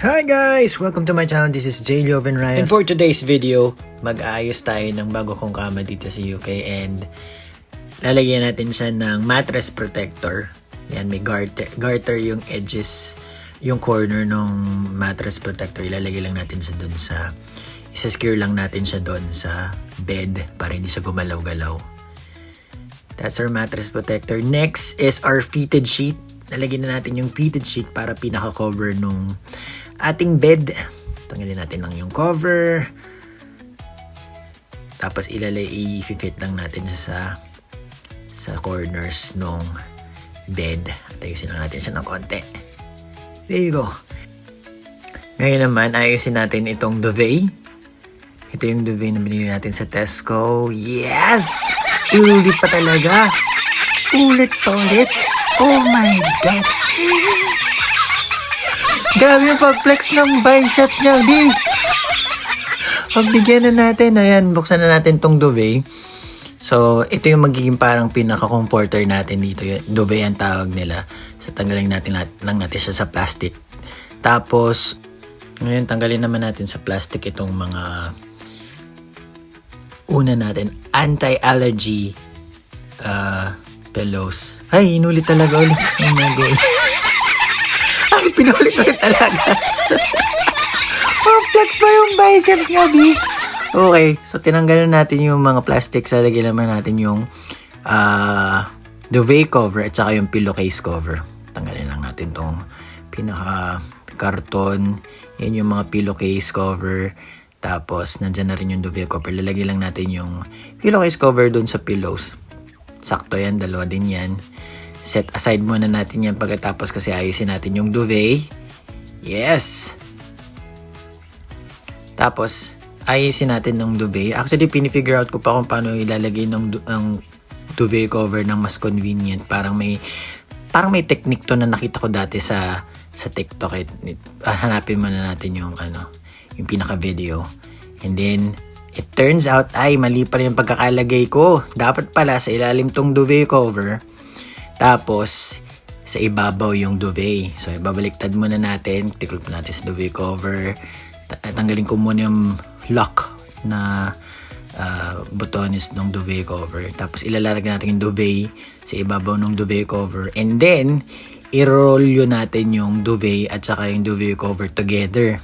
Hi guys! Welcome to my channel. This is J. Lioven Reyes. And for today's video, mag-aayos tayo ng bago kong kama dito sa UK and lalagyan natin siya ng mattress protector. Yan, may garter yung edges, yung corner ng mattress protector. Ilalagay lang natin siya dun sa, isa-secure lang natin siya dun sa bed para hindi siya gumalaw-galaw. That's our mattress protector. Next is our fitted sheet. Lalagyan na natin yung fitted sheet para pinaka-cover nung ating bed. Tanggalin natin lang yung cover. Tapos i-fit lang natin siya sa corners nung bed. At ayusin lang natin siya ng konti. There you go. Ngayon naman, ayusin natin itong duvet. Ito yung duvet na binili natin sa Tesco. Yes! Ulit pa talaga. Ulit pa ulit. Oh my God. Grabe yung pag-flex ng biceps niya, di. Pagbigyan na natin, ayan, buksan na natin tong duvet. So, ito yung magiging parang pinaka-comforter natin dito. Duvet ang tawag nila. So, tanggalin natin lang natin siya sa plastic. Tapos, ngayon, tanggalin naman natin sa plastic itong mga una natin, anti-allergy pillows. Ay, inulit talaga ulit. Oh my God. Ay, pinulit-ulit talaga. Oh, flex ba yung biceps niya, B? Okay, so tinanggalan natin yung mga plastics. Lalagyan naman natin yung duvet cover at saka yung pillowcase cover. Tanggalin lang natin tong pinaka-karton. Yan yung mga pillowcase cover. Tapos, nandyan na rin yung duvet cover. Lalagyan lang natin yung pillowcase cover dun sa pillows. Sakto yan, dalawa din yan. Set aside muna natin yan pagkatapos kasi ayusin natin yung duvet. Yes! Tapos, ayusin natin ng duvet. Actually, pinifigure out ko pa kung paano ilalagay ng duvet cover ng mas convenient. Parang may technique to na nakita ko dati sa TikTok. Hanapin muna natin yung pinaka-video. And then, it turns out, ay, mali pa rin yung pagkakalagay ko. Dapat pala sa ilalim tong duvet cover. Tapos, sa ibabaw yung duvet. So, ibabaliktad muna natin. Tiklop natin sa duvet cover. Tanggalin ko muna yung lock na butones ng duvet cover. Tapos, ilalatag natin yung duvet sa ibabaw ng duvet cover. And then, i-roll yun natin yung duvet at saka yung duvet cover together.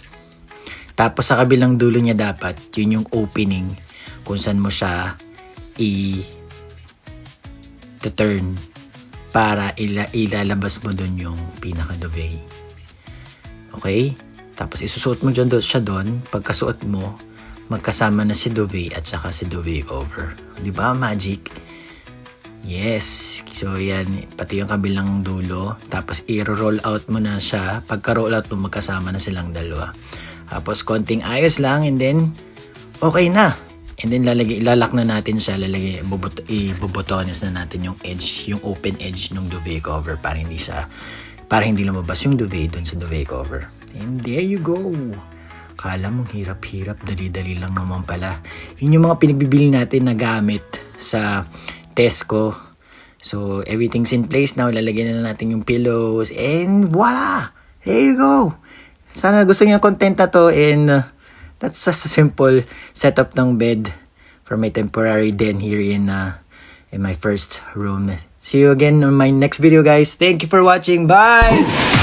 Tapos, sa kabilang dulo niya dapat, yun yung opening kung saan mo siya i-turn para ilalabas mo dun yung pinaka-duvet. Okay? Tapos isusuot mo siya doon. Pagkasuot mo, magkasama na si duvet at saka si duvet cover. Di ba, magic? Yes. So, yan. Pati yung kabilang dulo. Tapos i-roll out mo na siya. Pagka-roll out mo, magkasama na silang dalawa. Tapos konting ayos lang and then okay na. And then ilalak na natin siya, ibubutones na natin yung edge, yung open edge ng duvet cover para hindi lumabas yung duvet dun sa duvet cover. And there you go. Kala mong hirap-hirap, dali-dali lang naman pala. Yun yung mga pinagbibili natin na gamit sa Tesco. So everything's in place now. Lalagyan na natin yung pillows and voila! There you go. Sana gusto niyo yung content na to and that's just a simple setup ng bed for my temporary den here in my first room. See you again on my next video, guys. Thank you for watching. Bye!